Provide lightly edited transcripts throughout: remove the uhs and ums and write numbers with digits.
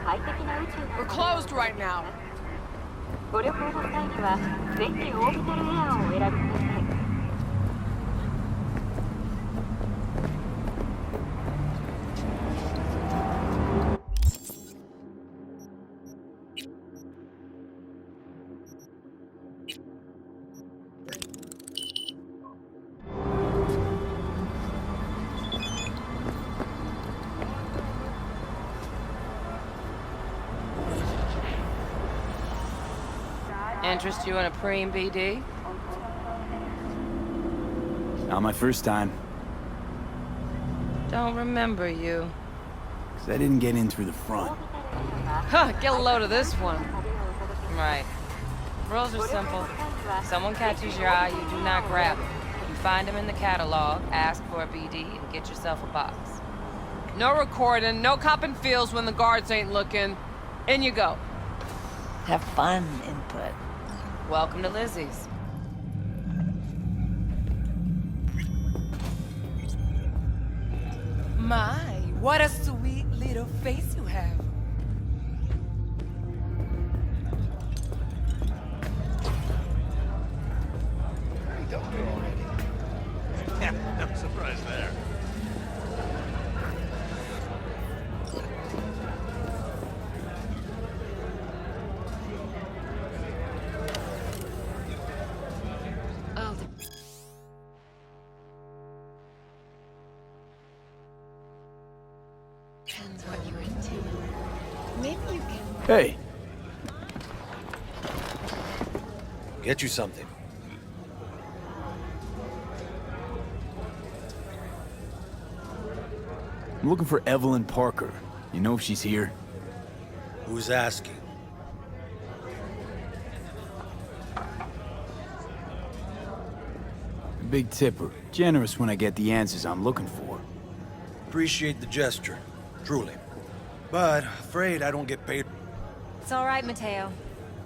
We're closed right now. ご旅行の際にはぜひオービタルエアーをお選びください。Interest you in a preem, BD? Not my first time. Don't remember you. 'Cause I didn't get in through the front. Huh, get a load of this one. Right. Rules are simple. Someone catches your eye, you do not grab them. You find them in the catalog, ask for a BD, and get yourself a box. No recording, no copping feels when the guards ain't looking. In you go. Have fun, input. Welcome to Lizzie's. My, what a sweet little face you have. Hey, don't go already. Yeah, no surprise there. Depends what you're into. Maybe you can. Hey, Get you something. I'm looking for Evelyn Parker. You know if she's here? Who's asking? A big tipper. Generous when I get the answers I'm looking for. Appreciate the gesture, truly. But afraid I don't get paid. It's all right, Mateo.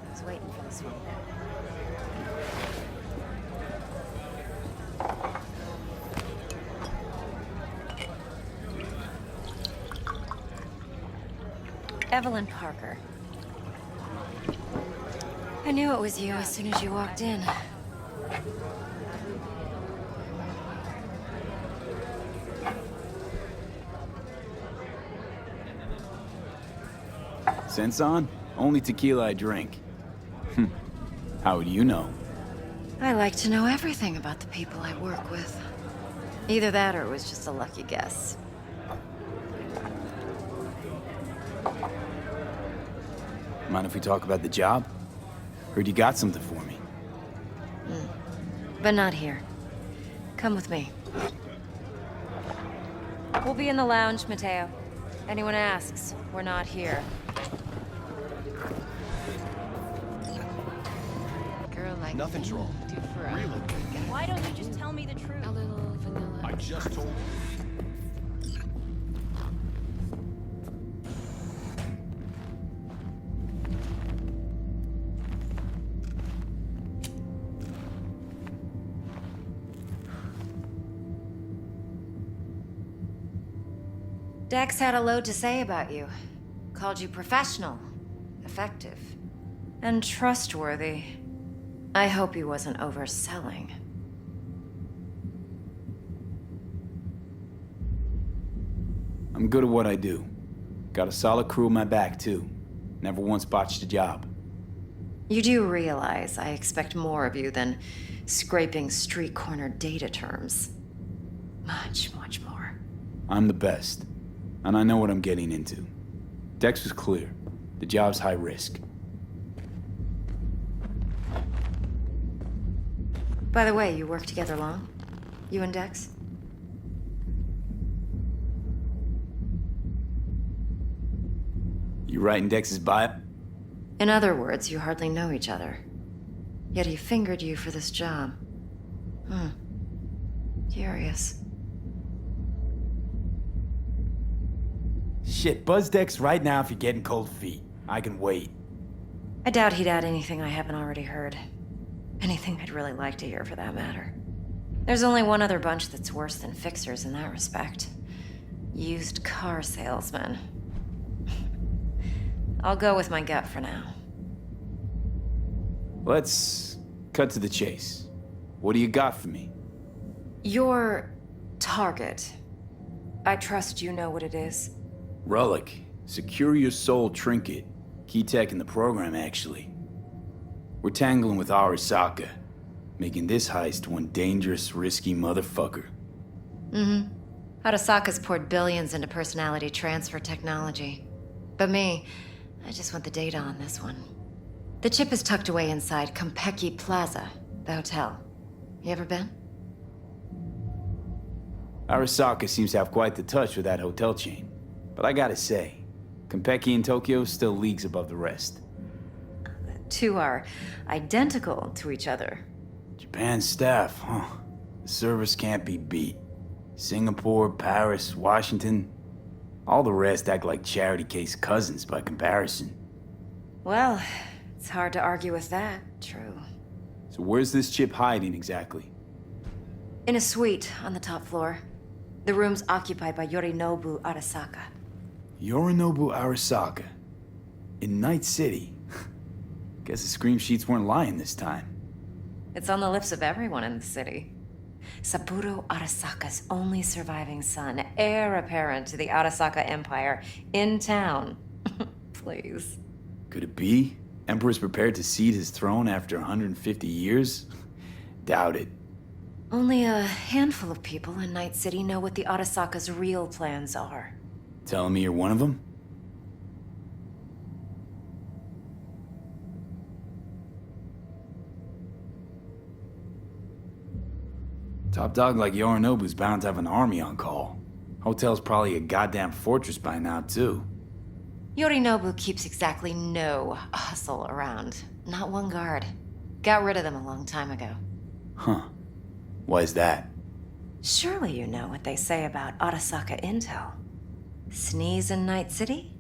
I was waiting for this one. Evelyn Parker. I knew it was you as soon as you walked in. Sense on? Only tequila I drink. How do you know? I like to know everything about the people I work with. Either that or it was just a lucky guess. Mind if we talk about the job? Heard you got something for me. But not here. Come with me. We'll be in the lounge, Mateo. Anyone asks, we're not here. Girl like Nothing's me wrong. do for a Really? Why don't you just tell me the truth? A little vanilla. I just told you. Dex had a load to say about you. Called you professional, effective, and trustworthy. I hope he wasn't overselling. I'm good at what I do. Got a solid crew in my back, too. Never once botched a job. You do realize I expect more of you than scraping street corner data terms. Much, much more. I'm the best. And I know what I'm getting into. Dex was clear. The job's high risk. By the way, you work together long? You and Dex? You writing Dex's bio? In other words, you hardly know each other. Yet he fingered you for this job. Curious. Shit, buzz Dex right now if you're getting cold feet. I can wait. I doubt he'd add anything I haven't already heard. Anything I'd really like to hear, for that matter. There's only one other bunch that's worse than fixers in that respect. Used car salesmen. I'll go with my gut for now. Let's cut to the chase. What do you got for me? Your target. I trust you know what it is. Relic. Secure your soul trinket. Key tech in the program, actually. We're tangling with Arasaka, making this heist one dangerous, risky motherfucker. Mm-hmm. Arasaka's poured billions into personality transfer technology. But me, I just want the data on this one. The chip is tucked away inside Konpeki Plaza, the hotel. You ever been? Arasaka seems to have quite the touch with that hotel chain. But I gotta say, Konpeki in Tokyo still leagues above the rest. The two are identical to each other. Japan staff, huh? The service can't be beat. Singapore, Paris, Washington. All the rest act like charity case cousins by comparison. Well, it's hard to argue with that, true. So where's this chip hiding exactly? In a suite on the top floor. The room's occupied by Yorinobu Arasaka. Yorinobu Arasaka. In Night City. Guess the scream sheets weren't lying this time. It's on the lips of everyone in the city. Saburo Arasaka's only surviving son, heir apparent to the Arasaka Empire, in town. Please. Could it be? Emperor's prepared to cede his throne after 150 years? Doubt it. Only a handful of people in Night City know what the Arasaka's real plans are. Telling me you're one of them? Top dog like Yorinobu's bound to have an army on call. Hotel's probably a goddamn fortress by now, too. Yorinobu keeps exactly no hustle around. Not one guard. Got rid of them a long time ago. Huh. Why is that? Surely you know what they say about Arasaka intel. Sneeze in Night City,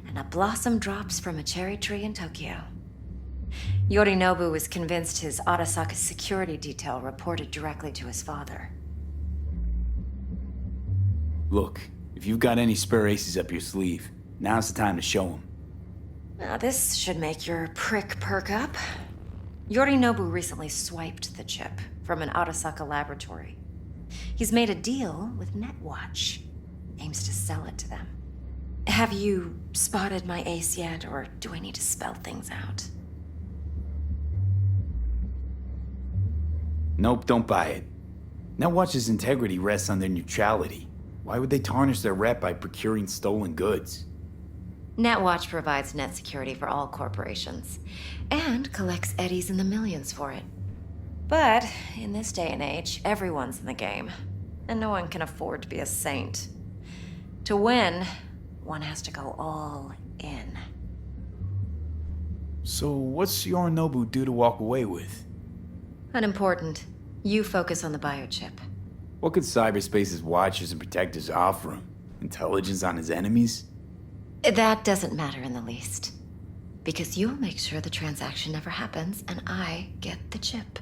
and a blossom drops from a cherry tree in Tokyo. Yorinobu was convinced his Arasaka security detail reported directly to his father. Look, if you've got any spare aces up your sleeve, now's the time to show them. Now this should make your prick perk up. Yorinobu recently swiped the chip from an Arasaka laboratory. He's made a deal with Netwatch. Aims to sell it to them. Have you spotted my ace yet, or do I need to spell things out? Nope, don't buy it. Netwatch's integrity rests on their neutrality. Why would they tarnish their rep by procuring stolen goods? Netwatch provides net security for all corporations, and collects eddies in the millions for it. But in this day and age, everyone's in the game, and no one can afford to be a saint. To win, one has to go all in. So what's Yorinobu due to walk away with? Unimportant. You focus on the biochip. What could cyberspace's watchers and protectors offer him? Intelligence on his enemies? That doesn't matter in the least. Because you'll make sure the transaction never happens, and I get the chip.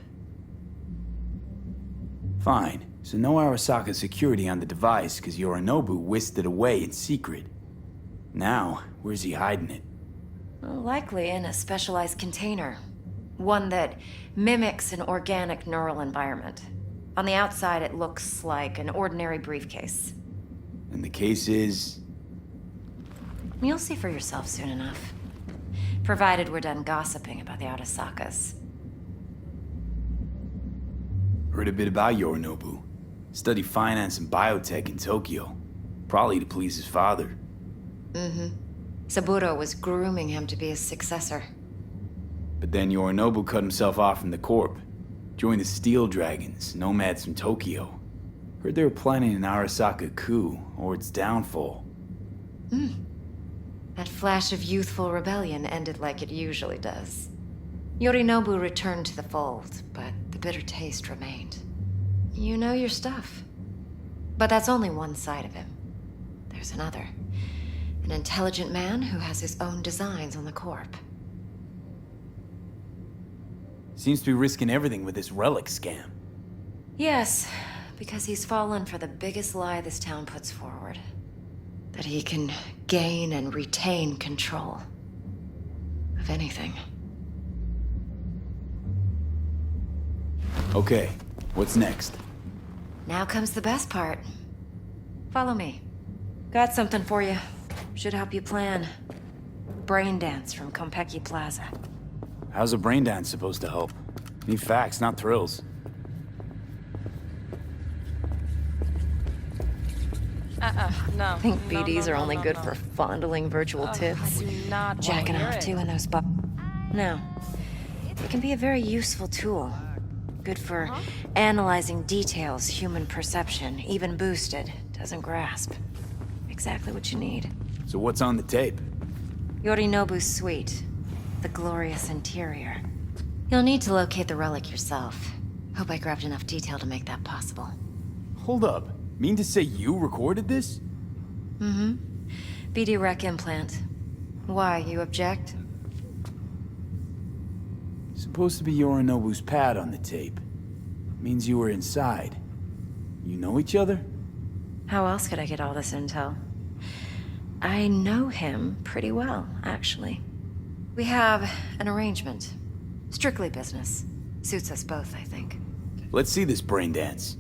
Fine. So no Arasaka security on the device because Yorinobu whisked it away in secret. Now, where's he hiding it? Well, likely in a specialized container. One that mimics an organic neural environment. On the outside, it looks like an ordinary briefcase. And the case is... You'll see for yourself soon enough. Provided we're done gossiping about the Arasakas. Heard a bit about Yorinobu. Studied finance and biotech in Tokyo. Probably to please his father. Mm-hmm. Saburo was grooming him to be his successor. But then Yorinobu cut himself off from the Corp. Joined the Steel Dragons, nomads from Tokyo. Heard they were planning an Arasaka coup, or its downfall. That flash of youthful rebellion ended like it usually does. Yorinobu returned to the fold, but the bitter taste remained. You know your stuff. But that's only one side of him. There's another. An intelligent man who has his own designs on the Corp. Seems to be risking everything with this relic scam. Yes, because he's fallen for the biggest lie this town puts forward. That he can gain and retain control. if anything. Okay, what's next? Now comes the best part. Follow me. Got something for you. Should help you plan. Brain dance from Konpeki Plaza. How's a brain dance supposed to help? Need facts, not thrills. No. I think No, BDs no, are no, only no, good no. for fondling virtual tits. I do not want Jacking to hear off it. too in those No. It can be a very useful tool. Good for analyzing details human perception, even boosted, doesn't grasp. Exactly what you need. So what's on the tape? Yorinobu's suite. The glorious interior. You'll need to locate the relic yourself. Hope I grabbed enough detail to make that possible. Hold up. Mean to say you recorded this? Mm-hmm. BD rec implant. Why, you object? Supposed to be Yorinobu's pad on the tape. Means you were inside. You know each other? How else could I get all this intel? I know him pretty well, actually. We have an arrangement. Strictly business. Suits us both, I think. Let's see this brain dance.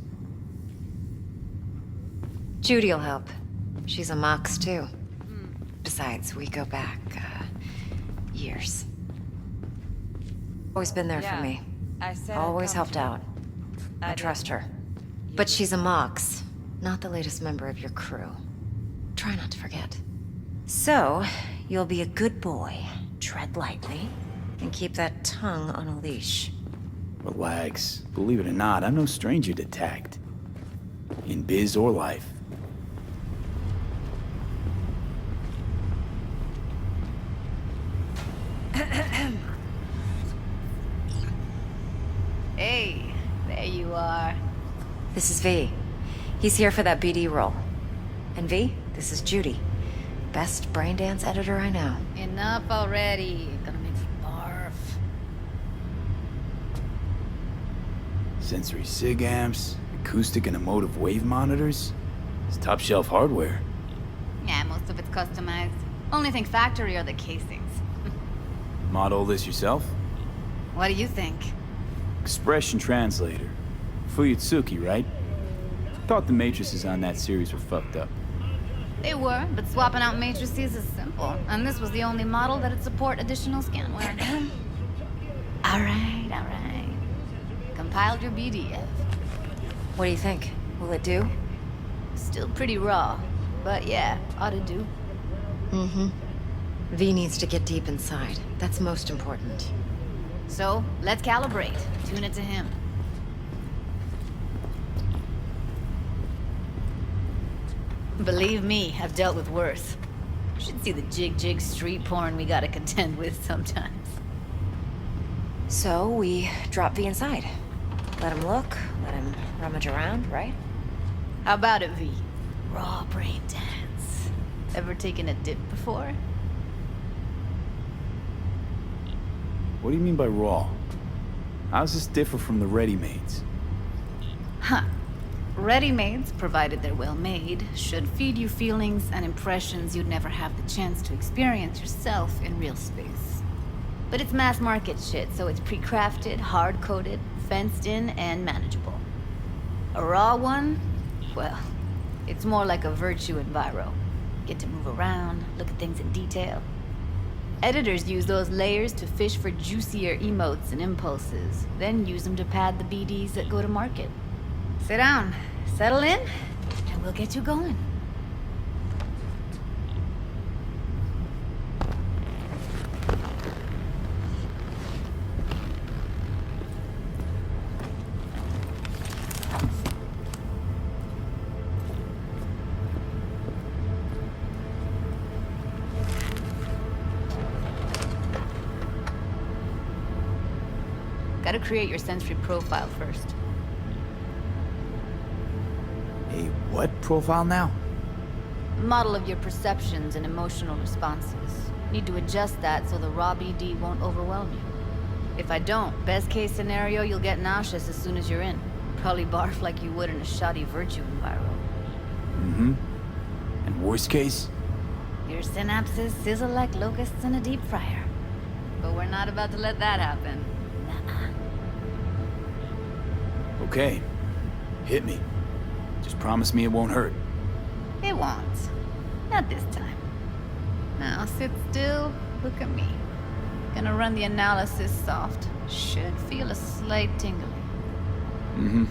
Judy'll help. She's a Mox, too. Besides, we go back, years. Always been there for me. I said Always helped out. I trust her. But she's a Mox, not the latest member of your crew. Try not to forget. So, you'll be a good boy, tread lightly, and keep that tongue on a leash. Relax. Believe it or not, I'm no stranger to tact. In biz or life. Hey, there you are. This is V. He's here for that BD role. And V, this is Judy. Best brain dance editor I know. Enough already. Gonna make me barf. Sensory sig amps, acoustic and emotive wave monitors. It's top shelf hardware. Yeah, most of it's customized. Only thing factory are the casings. Model this yourself? What do you think? Expression translator. Fuyutsuki, right? Thought the matrices on that series were fucked up. They were, but swapping out matrices is simple. And this was the only model that'd support additional scanware. Alright. Compiled your BDF. What do you think? Will it do? Still pretty raw. But yeah, ought to do. Mm-hmm. V needs to get deep inside. That's most important. So, let's calibrate. Tune it to him. Believe me, I've dealt with worse. You should see the jig street porn we gotta contend with sometimes. So, we drop V inside. Let him look, let him rummage around, right? How about it, V? Raw brain dance. Ever taken a dip before? What do you mean by raw? How's this differ from the ready-mades? Huh. Ready-mades, provided they're well made, should feed you feelings and impressions you'd never have the chance to experience yourself in real space. But it's mass market shit, so it's pre-crafted, hard-coded, fenced in, and manageable. A raw one? Well, it's more like a virtue enviro. Get to move around, look at things in detail. Editors use those layers to fish for juicier emotes and impulses, then use them to pad the BDs that go to market. Sit down, settle in, and we'll get you going. Gotta create your sensory profile first. A what profile now? Model of your perceptions and emotional responses. Need to adjust that so the raw BD won't overwhelm you. If I don't, best case scenario, you'll get nauseous as soon as you're in. Probably barf like you would in a shoddy virtue enviro. Mm-hmm. And worst case? Your synapses sizzle like locusts in a deep fryer. but we're not about to let that happen. Nuh-uh. Okay. Hit me. Just promise me it won't hurt. It won't. Not this time. Now sit still, look at me. Gonna run the analysis soft. Should feel a slight tingling. Mm-hmm.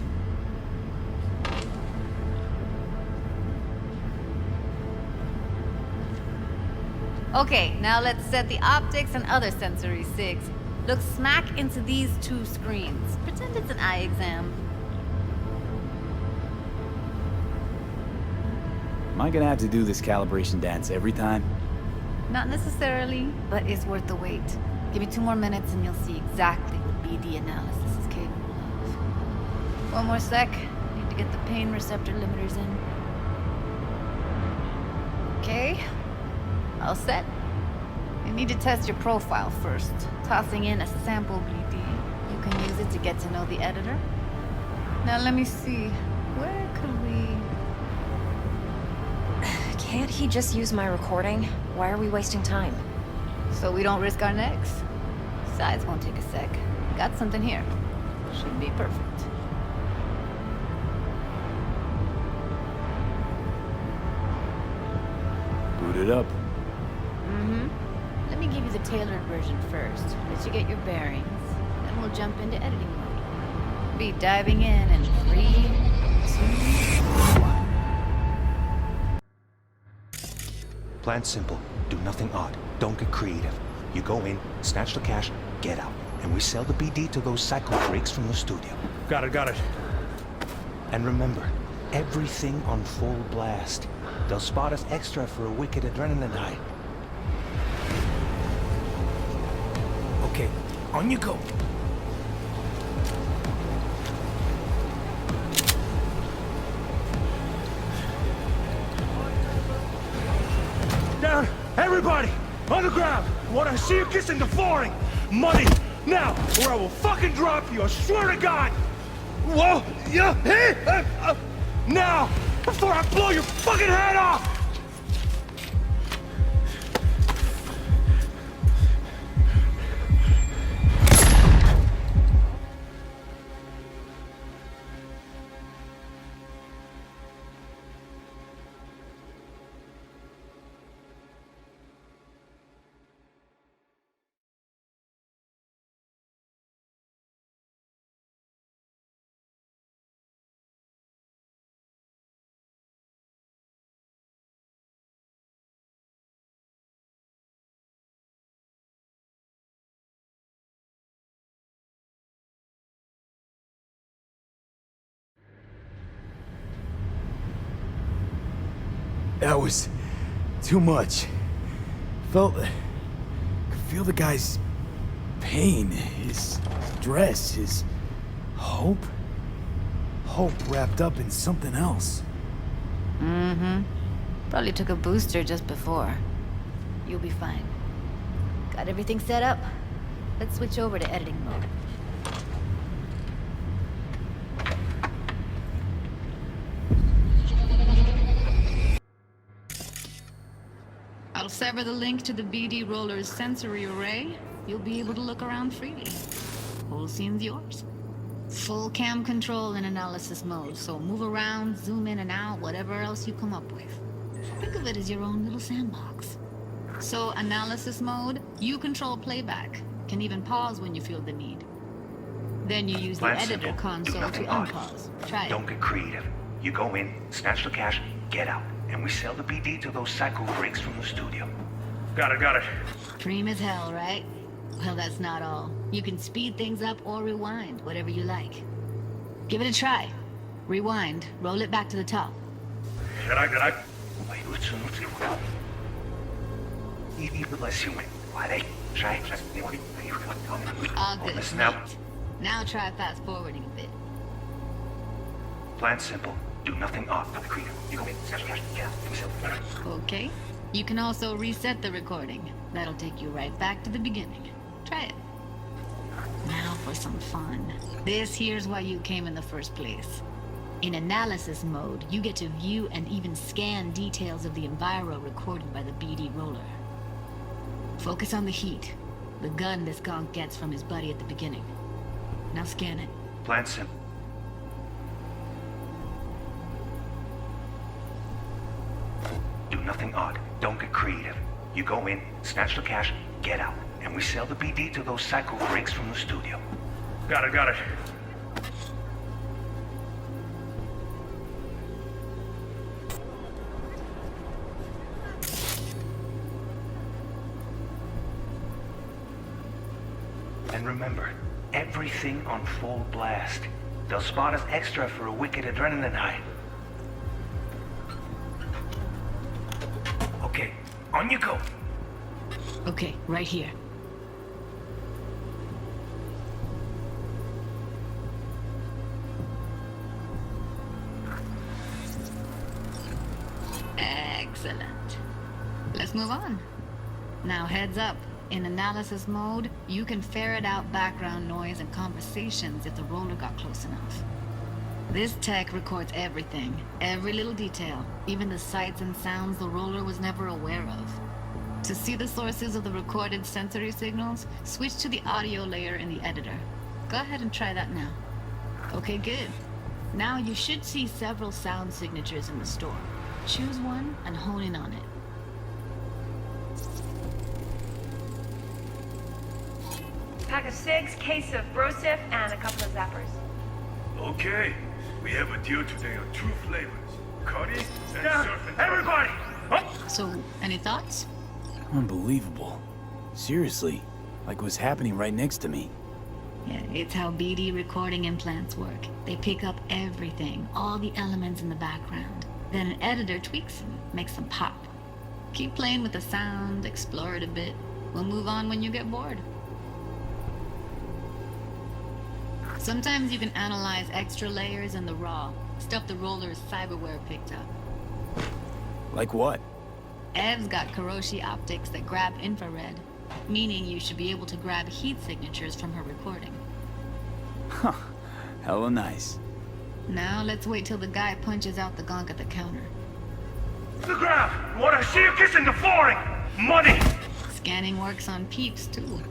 Okay, now let's set the optics and other sensory SIGs. Look smack into these two screens. Pretend it's an eye exam. Am I gonna have to do this calibration dance every time? Not necessarily, but it's worth the wait. Give me 2 more minutes and you'll see exactly what BD analysis is capable of. 1 more sec. Need to get the pain receptor limiters in. Okay. All set. You need to test your profile first. Tossing in a sample BD. You can use it to get to know the editor. Now let me see. Where could we... Can't he just use my recording? Why are we wasting time? So we don't risk our necks. Besides, won't take a sec. Got something here. Should be perfect. Boot it up. Let me give you the tailored version first. Let you get your bearings. Then we'll jump into editing mode. Be diving in 3, 2, 1. Plan simple. Do nothing odd. Don't get creative. You go in, snatch the cash, get out. And we sell the BD to those psycho freaks from the studio. Got it. And remember, everything on full blast. They'll spot us extra for a wicked adrenaline high. Okay, on you go. Down! Everybody! On the ground! Want to see you kissing the flooring! Money! Now! Or I will fucking drop you! I swear to God! Whoa! Yeah! Hey! Now! Before I blow your fucking head off! That was too much. Could feel the guy's pain, his stress, his hope. Hope wrapped up in something else. Probably took a booster just before. You'll be fine. Got everything set up? Let's switch over to editing mode. I'll sever the link to the BD roller's sensory array. You'll be able to look around freely. Whole scene's yours. Full cam control in analysis mode, so move around, zoom in and out, whatever else you come up with. Think of it as your own little sandbox. So, analysis mode, you control playback. Can even pause when you feel the need. Then you use the Plan editor simple. Do console nothing to odd. unpause. Try it. Don't get creative. You go in, snatch the cash, get out. And we sell the BD to those psycho freaks from the studio. Got it. Dream as hell, right? Well, that's not all. You can speed things up or rewind, whatever you like. Give it a try. Rewind, roll it back to the top. Did I? All good. Now try fast forwarding a bit. Plan simple. Do nothing odd. You go in, snatch the cash, get out. And we sell the BD. Okay. You can also reset the recording. That'll take you right back to the beginning. Try it. Now for some fun. This here's why you came in the first place. In analysis mode, you get to view and even scan details of the enviro recorded by the BD roller. Focus on the heat. The gun this gonk gets from his buddy at the beginning. Now scan it. Plan simple. Do nothing odd. Don't get creative. You go in, snatch the cash, get out. And we sell the BD to those psycho freaks from the studio. Got it. And remember, everything on full blast. They'll spot us extra for a wicked adrenaline high. Okay, on you go. Okay, right here. Excellent. Let's move on. Now heads up. In analysis mode, you can ferret out background noise and conversations if the roller got close enough. This tech records everything, every little detail, even the sights and sounds the roller was never aware of. To see the sources of the recorded sensory signals, switch to the audio layer in the editor. Go ahead and try that now. Okay, good. Now you should see several sound signatures in the store. Choose one and hone in on it. Pack of cigs, case of Brosif, and a couple of zappers. Okay, we have a deal today on 2 flavors. Cuddy and surfing. Everybody! So, any thoughts? Unbelievable. Seriously, like what's happening right next to me. Yeah, it's how BD recording implants work. They pick up everything, all the elements in the background. Then an editor tweaks them, makes them pop. Keep playing with the sound, explore it a bit. We'll move on when you get bored. Sometimes you can analyze extra layers in the raw, stuff the roller's cyberware picked up. Like what? Ev's got Kiroshi optics that grab infrared, meaning you should be able to grab heat signatures from her recording. Huh. Hella nice. Now let's wait till the guy punches out the gonk at the counter. The ground! What I see you kissing the flooring! Money! Scanning works on peeps, too.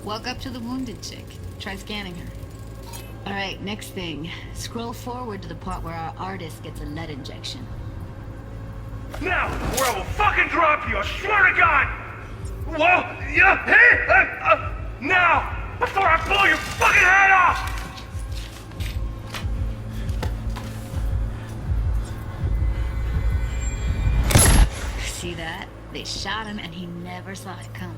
Walk up to the wounded chick. Try scanning her. Alright, next thing. Scroll forward to the part where our artist gets a lead injection. Now, or I will fucking drop you, I swear to God! Whoa! Yeah! Hey! Now! Before I blow your fucking head off! See that? They shot him and he never saw it coming.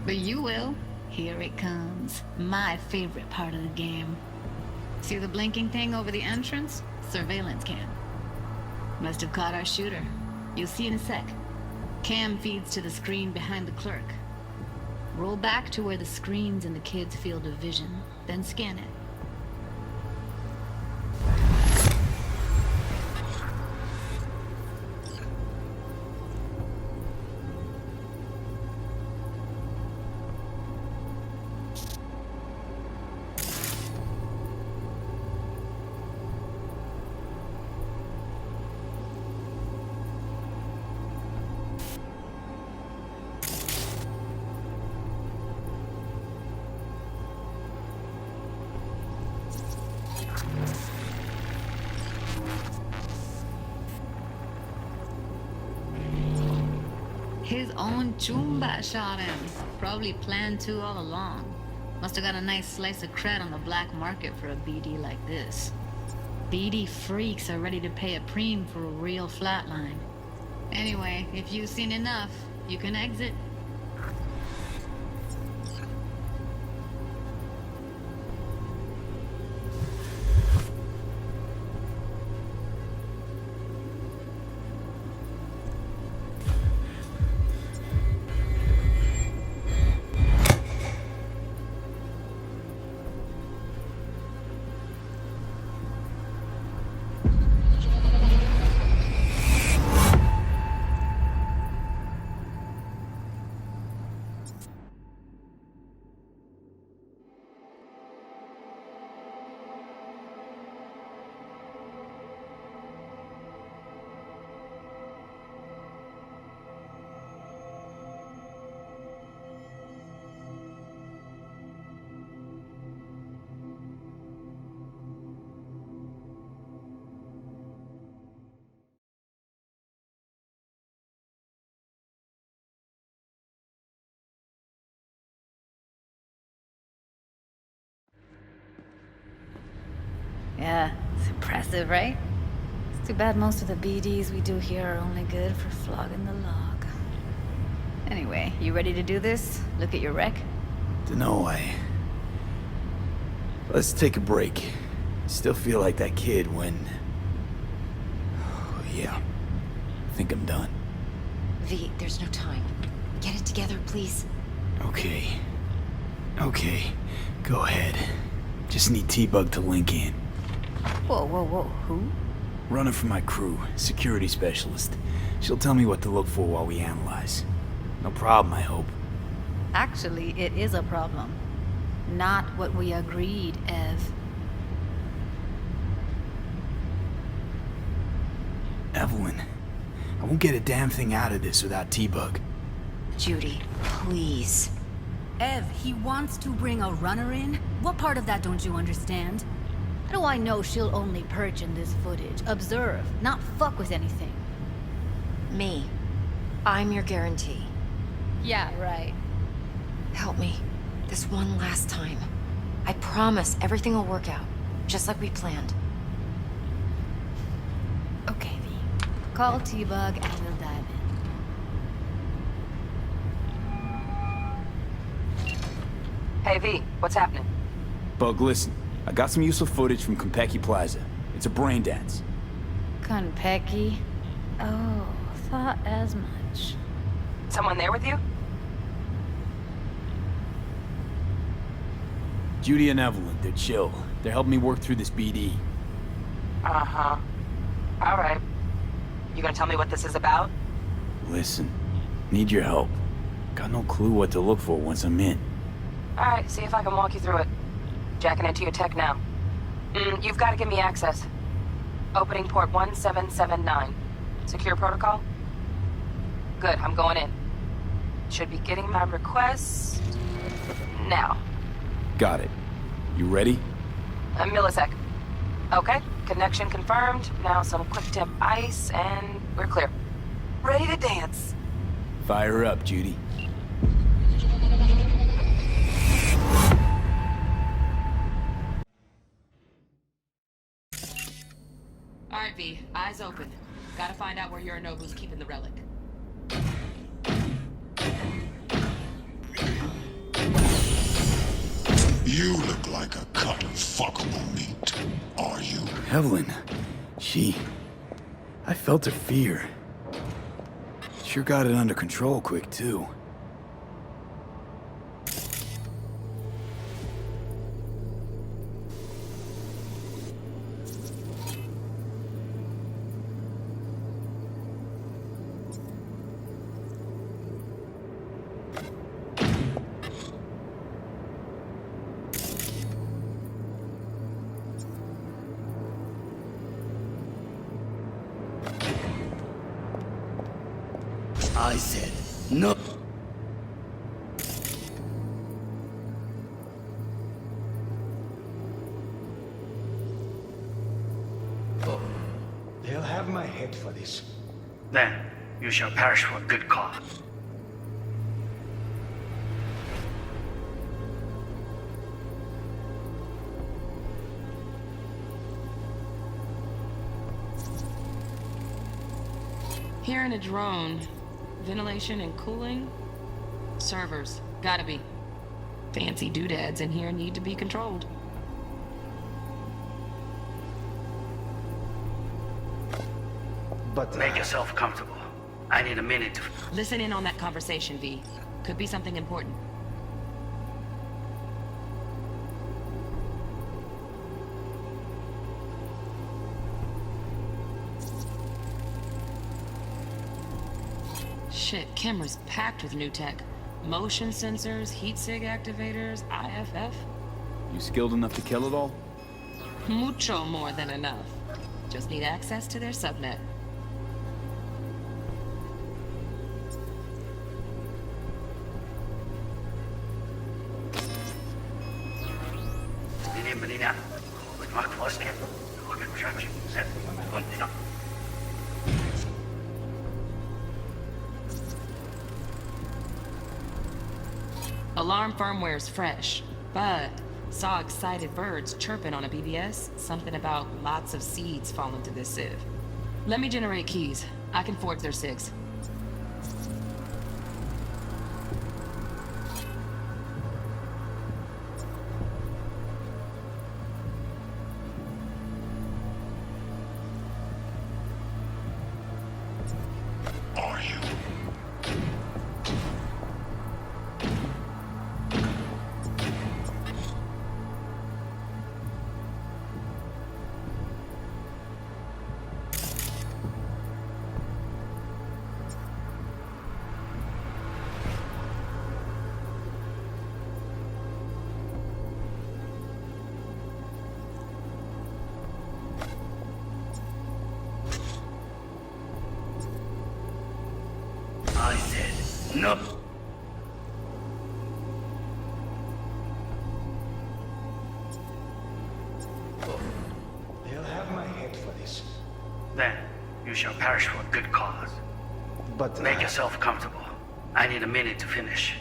But you will. Here it comes. My favorite part of the game. See the blinking thing over the entrance? Surveillance cam. Must have caught our shooter. You'll see in a sec. Cam feeds to the screen behind the clerk. Roll back to where the screen's in the kid's field of vision, then scan it. His own Chumba shot him. Probably planned to all along. Must have got a nice slice of cred on the black market for a BD like this. BD freaks are ready to pay a preem for a real flatline. Anyway, if you've seen enough, you can exit. Yeah, it's impressive, right? It's too bad most of the BDs we do here are only good for flogging the log. Anyway, you ready to do this? Look at your wreck? Dunno, Let's take a break. Still feel like that kid when... Oh, yeah. I think I'm done. V, there's no time. Get it together, please. Okay. Okay. Go ahead. Just need T-Bug to link in. Whoa, whoa, whoa, who? Running for my crew, security specialist. She'll tell me what to look for while we analyze. No problem, I hope. Actually, it is a problem. Not what we agreed, Ev. Evelyn, I won't get a damn thing out of this without T-Bug. Judy, please. Ev, he wants to bring a runner in? What part of that don't you understand? How do I know she'll only perch in this footage? Observe, not fuck with anything. Me. I'm your guarantee. Yeah, right. Help me. This one last time. I promise everything will work out. Just like we planned. Okay, V. Call T-Bug and we'll dive in. Hey, V, what's happening? Bug, listen. I got some useful footage from Konpeki Plaza. It's a brain dance. Konpeki? Oh, thought as much. Someone there with you? Judy and Evelyn, they're chill. They're helping me work through this BD. Uh-huh. All right. You gonna tell me what this is about? Listen, need your help. Got no clue what to look for once I'm in. All right, see if I can walk you through it. Jacking into your tech now. You've got to give me access. Opening port 1779. Secure protocol? Good, I'm going in. Should be getting my request... now. Got it. You ready? A millisec. Okay, connection confirmed. Now some quick temp ice, and we're clear. Ready to dance. Fire up, Judy. All right, V, eyes open. Gotta find out where Yorinobu's keeping the relic. You look like a cut of fuckable meat, are you? Evelyn, I felt her fear. Sure got it under control quick, too. I said no. They'll have my head for this. Then you shall perish for a good cause. Here in a drone, ventilation and cooling, servers, gotta be. Fancy doodads in here need to be controlled. But Make yourself comfortable. I need a minute to... Listen in on that conversation, V. Could be something important. Shit, camera's packed with new tech. Motion sensors, heat sig activators, IFF. You skilled enough to kill it all? Mucho more than enough. Just need access to their subnet. Alarm firmware's fresh, but Saw excited birds chirping on a BBS. Something about lots of seeds falling through this sieve. Let me generate keys. I can forge their SIGs. Are you? I said no. They'll have my head for this. Then you shall perish for a good cause. But Make yourself comfortable. I need a minute to finish.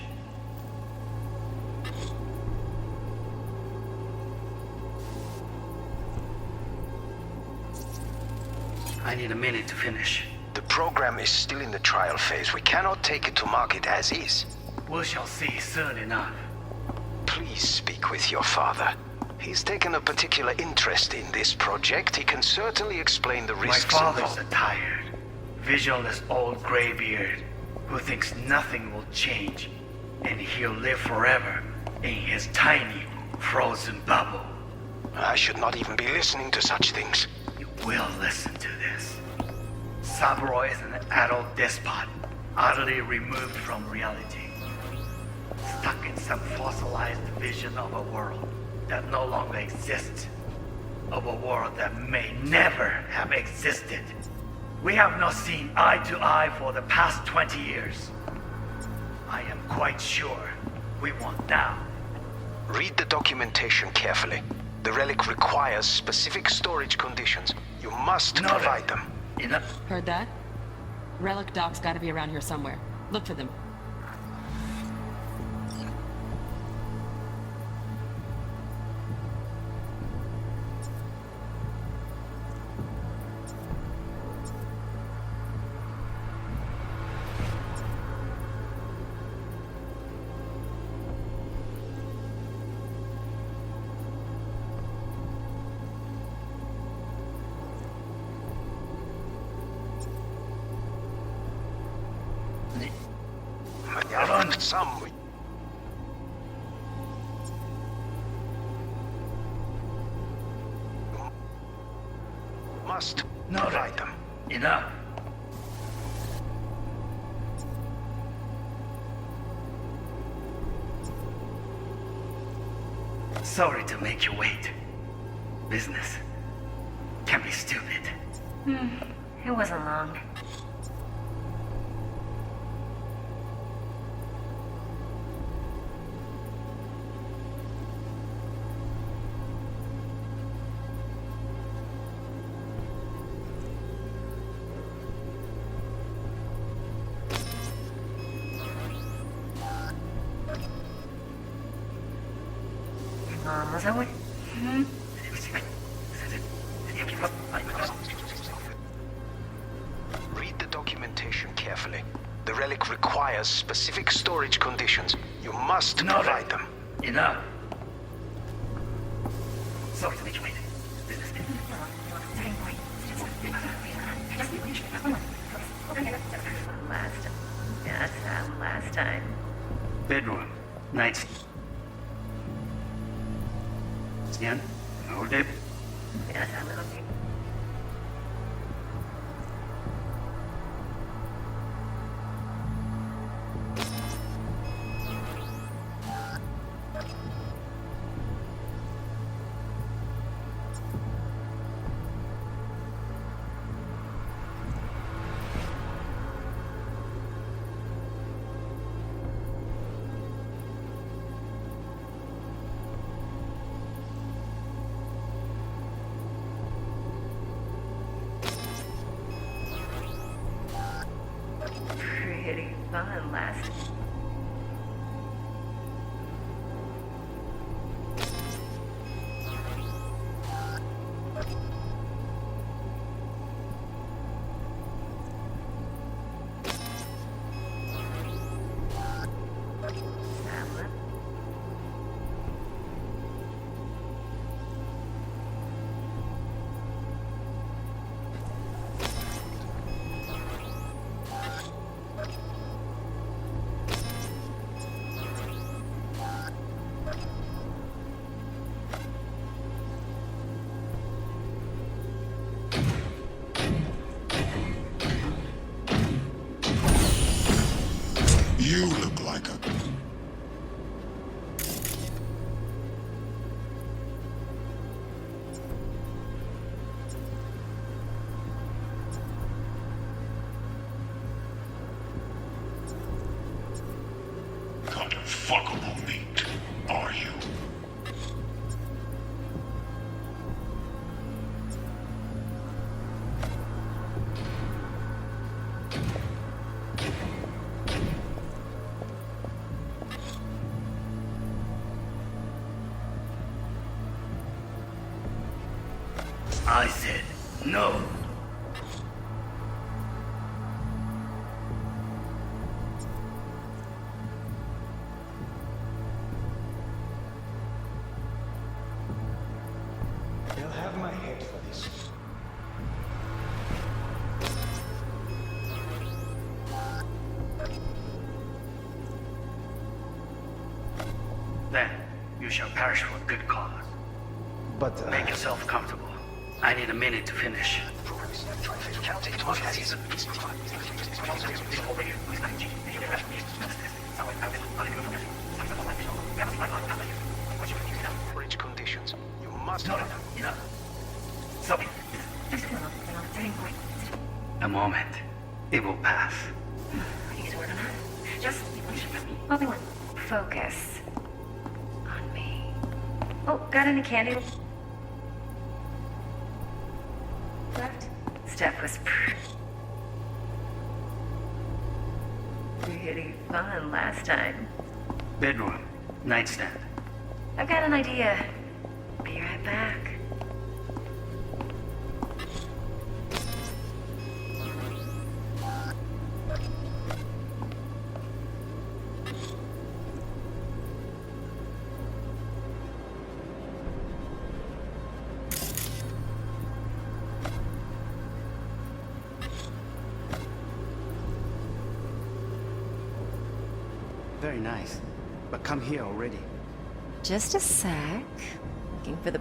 I need a minute to finish. the program is still in the trial phase. We cannot take it to market as is. We shall see soon enough. Please speak with your father. He's taken a particular interest in this project. He can certainly explain the risks My father's involved. a tired, visionless old graybeard who thinks nothing will change, and he'll live forever in his tiny, frozen bubble. I should not even be listening to such things. You will listen to this. Saburo is an adult despot, utterly removed from reality. Stuck in some fossilized vision of a world that no longer exists. Of a world that may never have existed. We have not seen eye to eye for the past 20 years. I am quite sure we want now. Read the documentation carefully. The relic requires specific storage conditions. You must Noted. provide them. Enough. Heard that? Relic doc's gotta be around here somewhere. Look for them. Some. Must provide them. Enough. Sorry to make you wait. Business can be stupid. It wasn't long. Was that what? Read the documentation carefully. The relic requires specific storage conditions. You must provide them. Enough. Sorry to make you wait. Business. Last time. Bedroom. Night. Stand. Hold it. like a... Kind of fuckable meat, are you? I said no. They'll have my head for this. Then you shall perish for a good cause. But, Make yourself comfortable. I need a minute to finish. bridge conditions. You must No, So, a moment. It will pass. Just focus on me. Oh, got any candy left? Steph was pretty fun last time. Bedroom. Nightstand. I've got an idea. Be right back. Very nice. But come here already. Just a sec. Looking for the...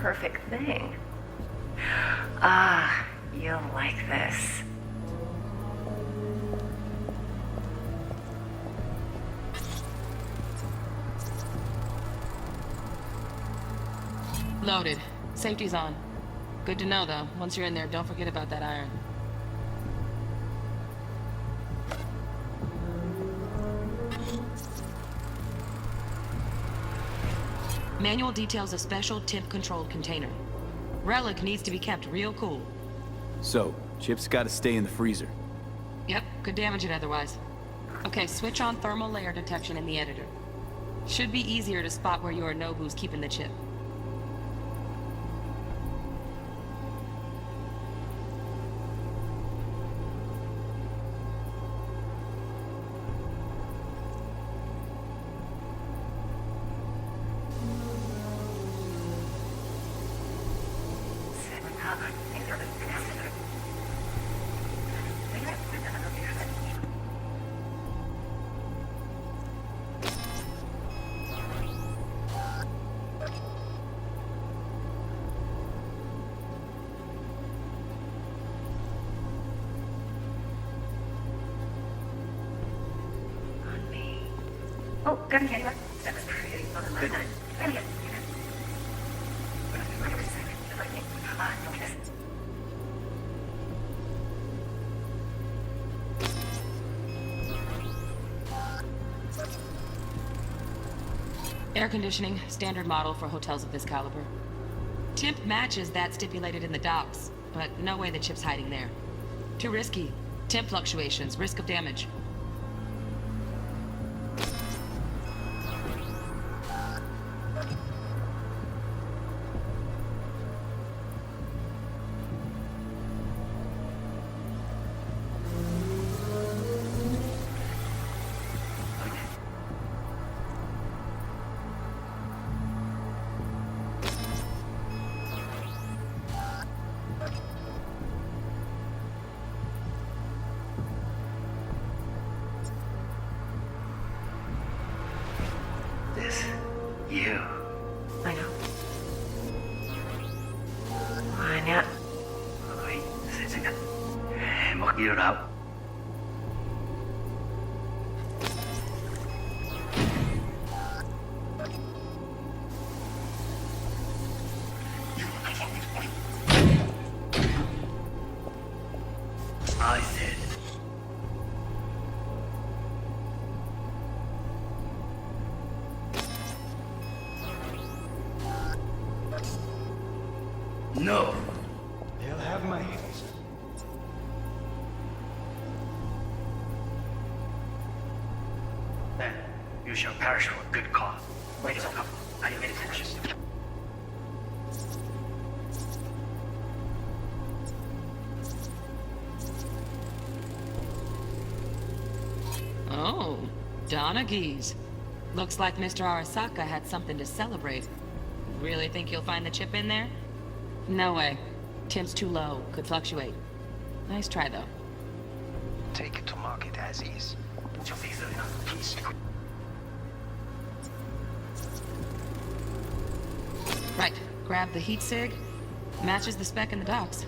perfect thing. Ah, you'll like this. Loaded. Safety's on. Good to know, though. Once you're in there, don't forget about that iron. Manual details a special temp-controlled container. Relic needs to be kept real cool. So, Chip's gotta stay in the freezer. Yep, could damage it otherwise. Okay, switch on thermal layer detection in the editor. Should be easier to spot where Yorinobu's keeping the chip. Oh, got a candy bar? That was pretty fun last time. Let me get Air conditioning, standard model for hotels of this caliber. Temp matches that stipulated in the docs, but no way the chip's hiding there. Too risky. Temp fluctuations, risk of damage. cleared out. I said. No. They'll have my answer. Then you shall perish for a good cause. Wait a second. I made attention. Oh, Donaghy's. Looks like Mr. Arasaka had something to celebrate. Really think you'll find the chip in there? No way. Temp's too low. Could fluctuate. Nice try, though. Take it to market as is. Please. Right. Grab the heat sig. Matches the spec in the docks.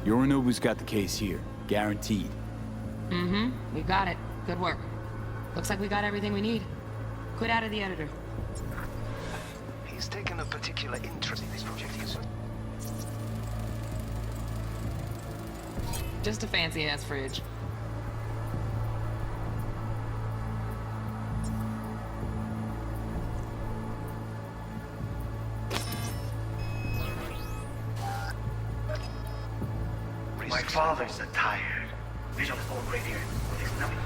Yorinobu's got the case here. Guaranteed. Mm-hmm. We got it. Good work. Looks like we got everything we need. Quit out of the editor. He's taken a particular interest in this project here, sir. Just a fancy-ass fridge. My father's a tired, visual old radiator with his numbing.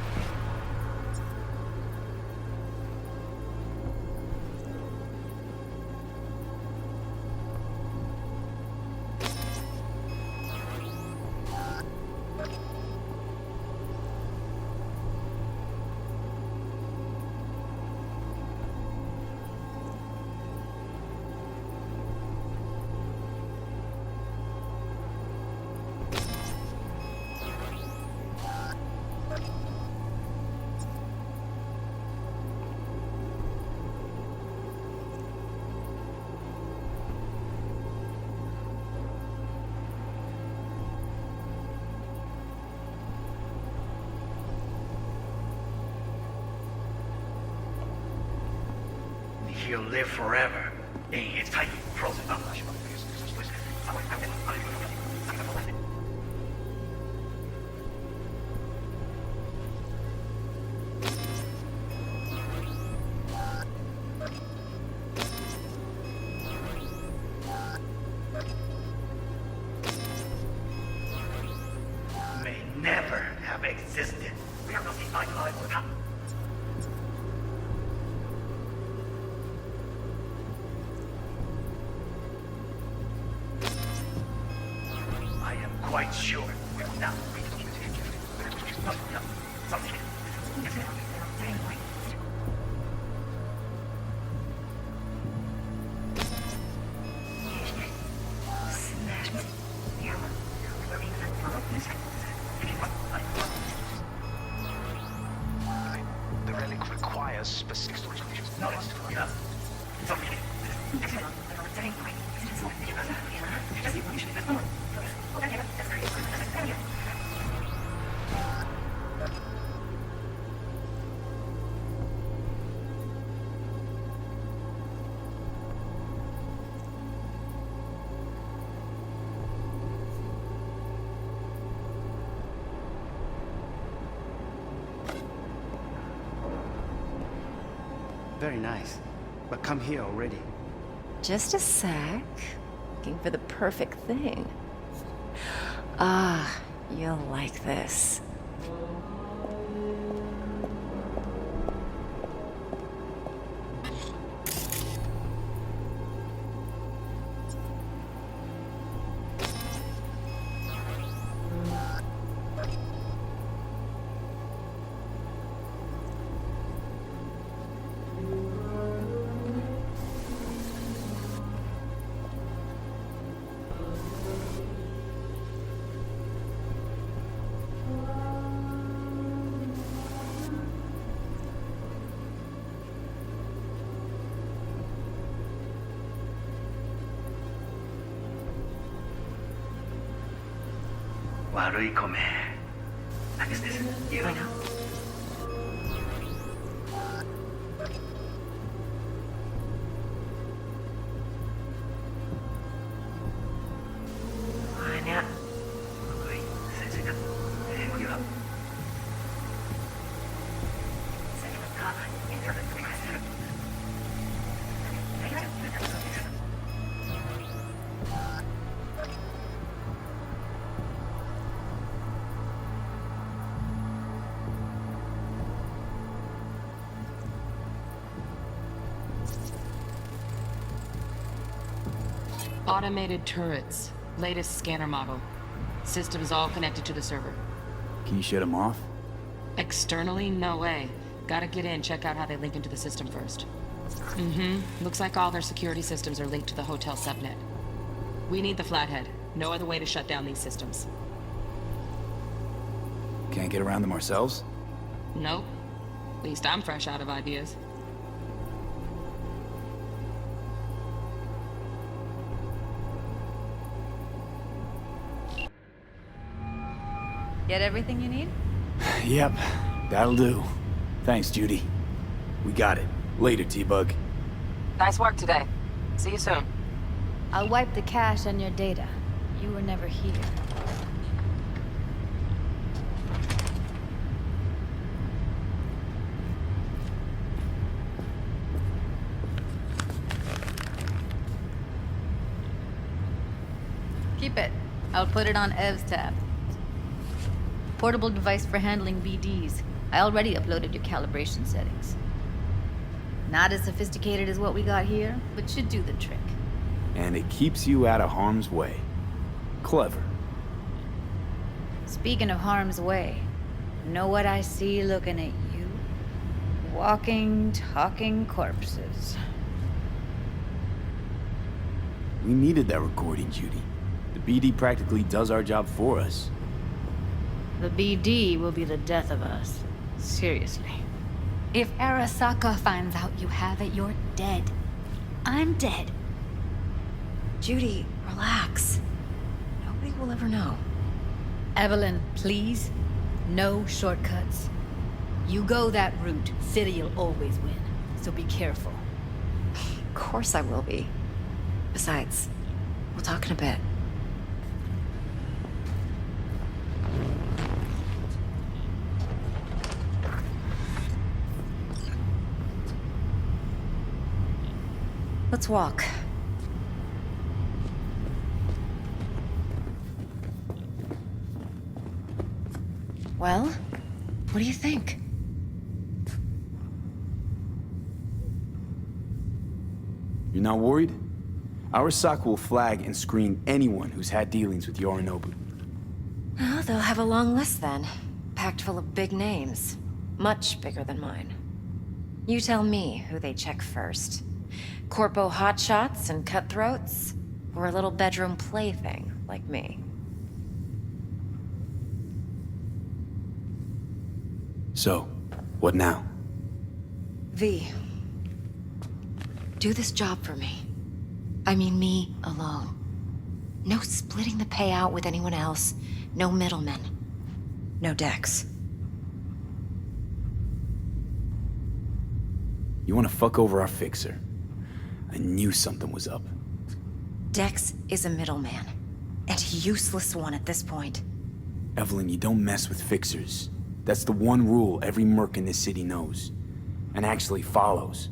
He'll live forever in his tiny frozen bubble. May never have existed. We have nothing like life. Quite sure. Now, The relic requires specific storage conditions. no, it's enough. Very nice. But come here already. Just a sec. Looking for the perfect thing. Ah, you'll like this. 悪い米。何です？言うな。Banyak. Oke, saya cakap. Bagaimana? Saya minta internet connection. Automated turrets. Latest scanner model. Systems all connected to the server. Can you shut them off? Externally, no way. Gotta get in, check out how they link into the system first. Looks like all their security systems are linked to the hotel subnet. We need the flathead. No other way to shut down these systems. Can't get around them ourselves? Nope. At least I'm fresh out of ideas. Get everything you need? Yep, that'll do. Thanks, Judy. We got it. Later, T-Bug. Nice work today. See you soon. I'll wipe the cache on your data. You were never here. Keep it. I'll put it on Ev's tab. Portable device for handling BDs. I already uploaded your calibration settings. Not as sophisticated as what we got here, but should do the trick. And it keeps you out of harm's way. Clever. Speaking of harm's way, know what I see looking at you? Walking, talking corpses. We needed that recording, Judy. The BD practically does our job for us. The BD will be the death of us. Seriously. If Arasaka finds out you have it, you're dead. I'm dead. Judy, relax. Nobody will ever know. Evelyn, please. No shortcuts. You go that route, City'll always win. So be careful. Of course I will be. Besides, we'll talk in a bit. Let's walk. Well, what do you think? You're not worried? Arasaka will flag and screen anyone who's had dealings with Yorinobu. Well, they'll have a long list then. Packed full of big names. Much bigger than mine. You tell me who they check first. Corpo hotshots and cutthroats? Or a little bedroom plaything like me? So, what now? V. Do this job for me. I mean me alone. No splitting the payout with anyone else. No middlemen. No Dex. You want to fuck over our fixer? I knew something was up. Dex is a middleman. And a useless one at this point. Evelyn, you don't mess with fixers. That's the one rule every merc in this city knows. And actually follows.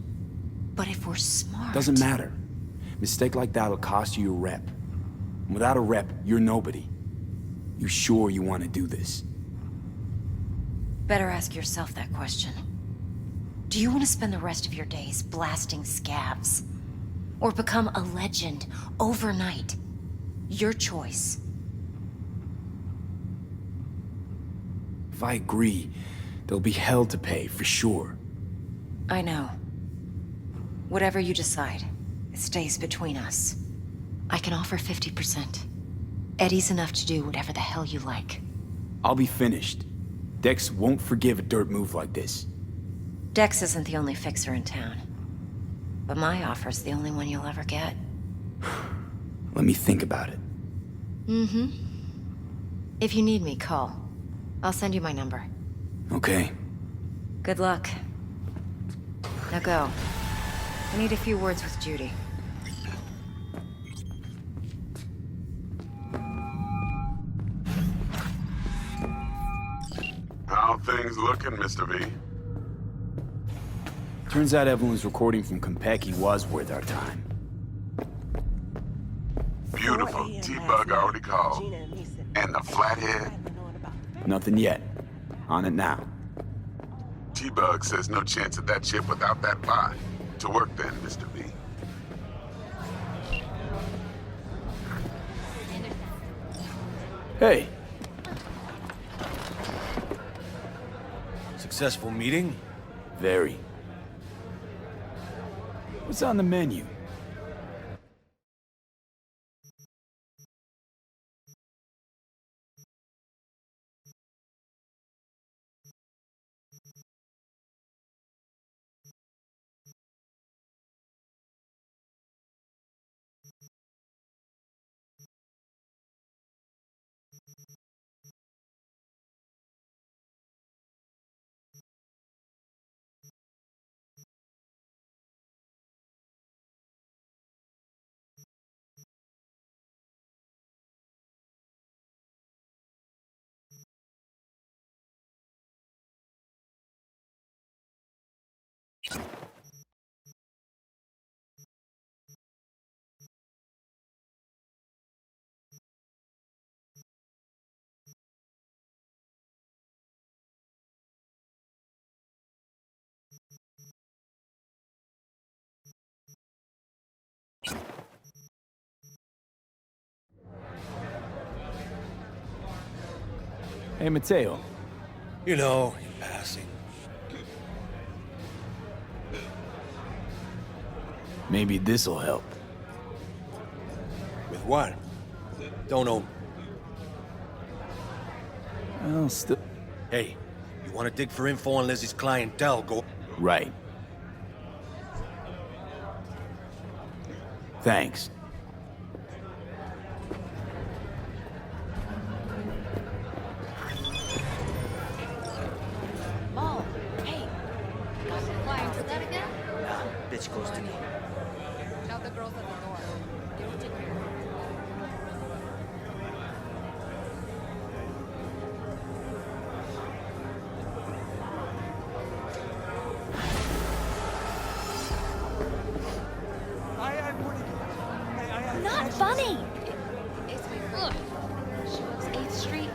But if we're smart... Doesn't matter. Mistake like that'll cost you your rep. And without a rep, you're nobody. You sure you want to do this? Better ask yourself that question. Do you want to spend the rest of your days blasting scabs? Or become a legend overnight? Your choice. If I agree, there'll be hell to pay, for sure. I know. Whatever you decide, it stays between us. I can offer 50%. Eddie's enough to do whatever the hell you like. I'll be finished. Dex won't forgive a dirt move like this. Dex isn't the only fixer in town. But my offer's the only one you'll ever get. Let me think about it. If you need me, call. I'll send you my number. Okay. Good luck. Now go. I need a few words with Judy. How things looking, Mr. V? Turns out Evelyn's recording from Compeki was worth our time. Beautiful. T-Bug already called. And the flathead? Nothing yet. On it now. T-Bug says no chance of that chip without that bot. To work then, Mr. V. Hey. Successful meeting? Very. What's on the menu? Hey, Mateo. You know, in passing. Maybe this'll help. With what? Don't know. Well, still... Hey, you want to dig for info on Lizzie's clientele, go... Right. Thanks. Mom, hey. Got some clients. Is that again? Nah, bitch goes to me. Tell the girls at the door. They will take care of it. Not funny! It's my friend. She lives 8th Street.